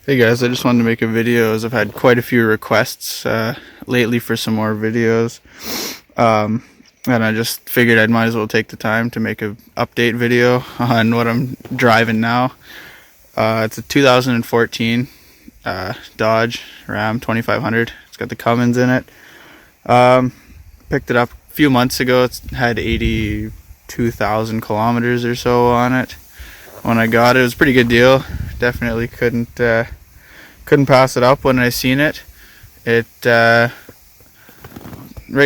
Hey guys, I just wanted to make a video as I've had quite a few requests lately for some more videos. And I just figured I might as well take the time to make an update video on what I'm driving now. It's a 2014 Dodge Ram 2500. It's got the Cummins in it. Picked it up a few months ago. It's had 82,000 kilometers or so on it. When I got it, it was a pretty good deal. Definitely couldn't pass it up when I seen it. Right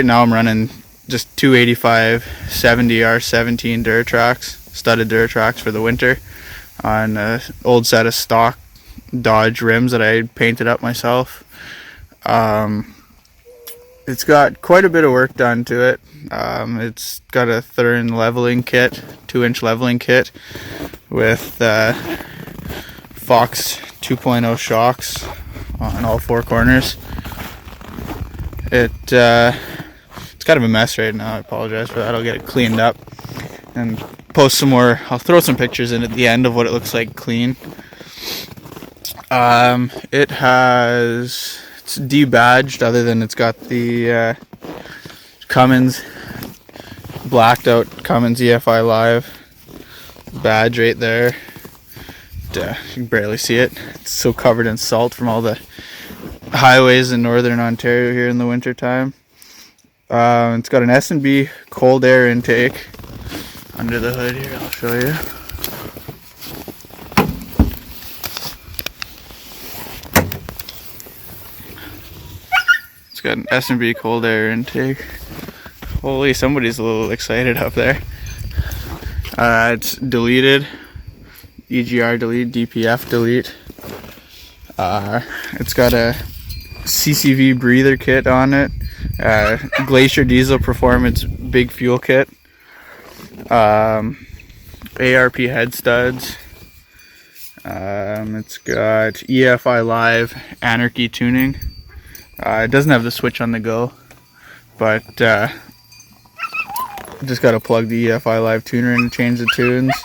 now I'm running just 285 70 R17 dirt tracks, studded dirt tracks for the winter on an old set of stock Dodge rims that I painted up myself. It's got quite a bit of work done to it. It's got a Thuren Leveling kit, 2-inch leveling kit with Fox 2.0 shocks on all four corners. It's kind of a mess right now. I apologize for that. I'll get it cleaned up and post some more. I'll throw some pictures in at the end of what it looks like clean. It's debadged, other than it's got the Cummins, blacked out Cummins EFI Live badge right there. You can barely see it. It's so covered in salt from all the highways in northern Ontario here in the winter time. It's got an S&B Cold air intake under the hood here. I'll show you. It's got an S&B Cold air intake. Holy, somebody's a little excited up there. It's deleted. EGR Delete, DPF Delete. It's got a CCV Breather Kit on it. Glacier Diesel Performance Big Fuel Kit. ARP head studs. It's got EFI Live Anarchy tuning. It doesn't have the switch on the go, but just got to plug the EFI Live tuner in to change the tunes.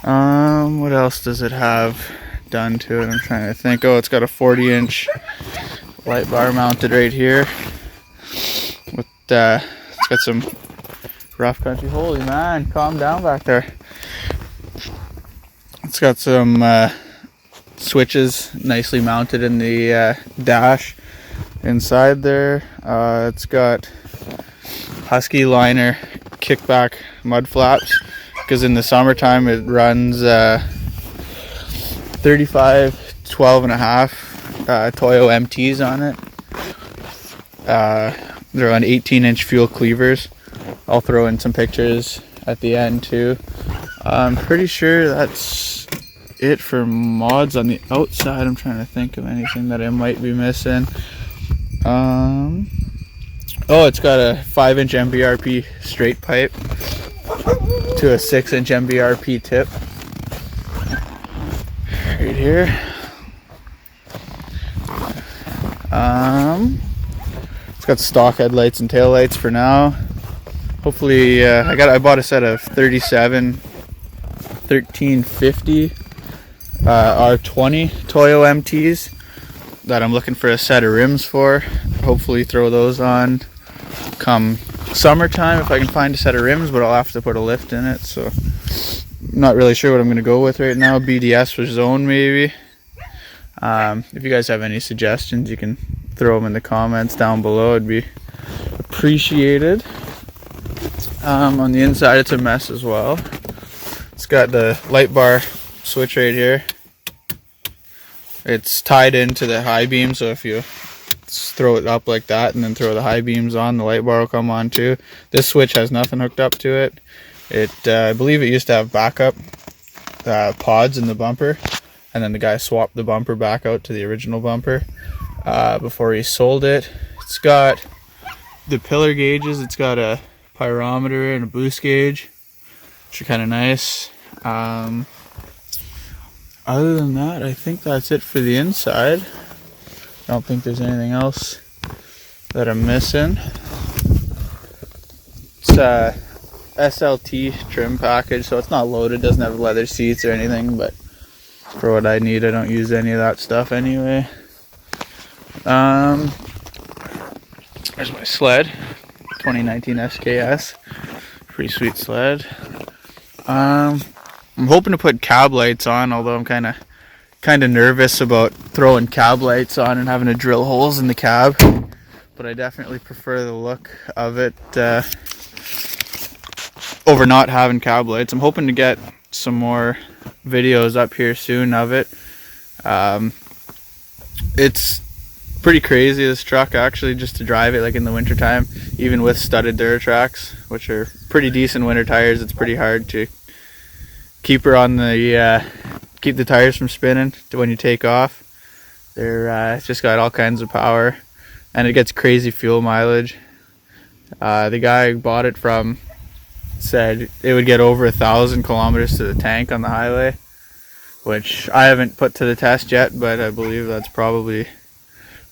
What else does it have done to it? I'm trying to think. Oh, it's got a 40-inch light bar mounted right here. With it's got some rough country. Holy man, calm down back there. It's got some switches nicely mounted in the dash inside there. It's got Husky liner kickback mud flaps, because in the summertime it runs 35 12.5 Toyo MTs on it. They're on 18-inch fuel cleavers. I'll throw in some pictures at the end too. I'm pretty sure that's it for mods on the outside. I'm trying to think of anything that I might be missing. Oh, it's got a 5-inch MBRP straight pipe to a 6-inch MBRP tip right here. It's got stock headlights and taillights for now. Hopefully, I bought a set of 37 1350 R20 Toyo MTs that I'm looking for a set of rims for. Hopefully throw those on come summertime if I can find a set of rims, but I'll have to put a lift in it, so I'm not really sure what I'm going to go with right now. BDS for zone maybe. If you guys have any suggestions, you can throw them in the comments down below. It'd be appreciated. On the inside it's a mess as well. It's got the light bar switch right here. It's tied into the high beam, so if you throw it up like that and then throw the high beams on, the light bar will come on too. This switch has nothing hooked up to it. I believe it used to have backup pods in the bumper, and then the guy swapped the bumper back out to the original bumper before he sold it. It's got the pillar gauges. It's got a pyrometer and a boost gauge, which are kind of nice. Other than that, I think that's it for the inside. I don't think there's anything else that I'm missing. It's a SLT trim package, so it's not loaded, doesn't have leather seats or anything, but for what I need. I don't use any of that stuff anyway. There's my sled, 2019 SKS, pretty sweet sled. I'm hoping to put cab lights on, although I'm kind of nervous about throwing cab lights on and having to drill holes in the cab. But I definitely prefer the look of it over not having cab lights. I'm hoping to get some more videos up here soon of it. It's pretty crazy, this truck, actually, just to drive it like in the winter time, even with studded Duratracs, which are pretty decent winter tires. It's pretty hard to keep her on the keep the tires from spinning when you take off. It's just got all kinds of power, and it gets crazy fuel mileage. The guy I bought it from said it would get over 1,000 kilometers to the tank on the highway, which I haven't put to the test yet, but I believe that's probably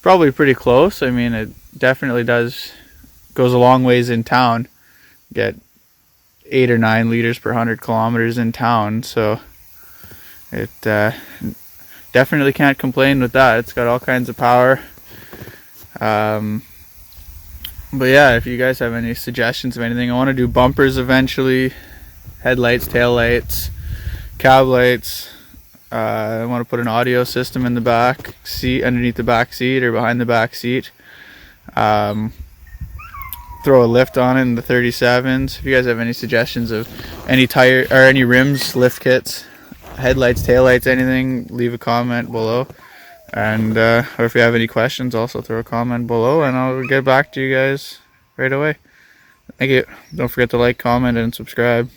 pretty close. I mean, it definitely goes a long ways in town. Get 8 or 9 liters per 100 kilometers in town, so it definitely can't complain with that. It's got all kinds of power. But yeah, if you guys have any suggestions of anything, I want to do bumpers eventually, headlights, taillights, cab lights. I want to put an audio system in the back seat, underneath the back seat or behind the back seat. Throw a lift on it in the 37s. If you guys have any suggestions of any tire or any rims, lift kits, headlights, taillights, anything, leave a comment below. And or if you have any questions, also throw a comment below, and I'll get back to you guys right away. Thank you. Don't forget to like, comment, and subscribe.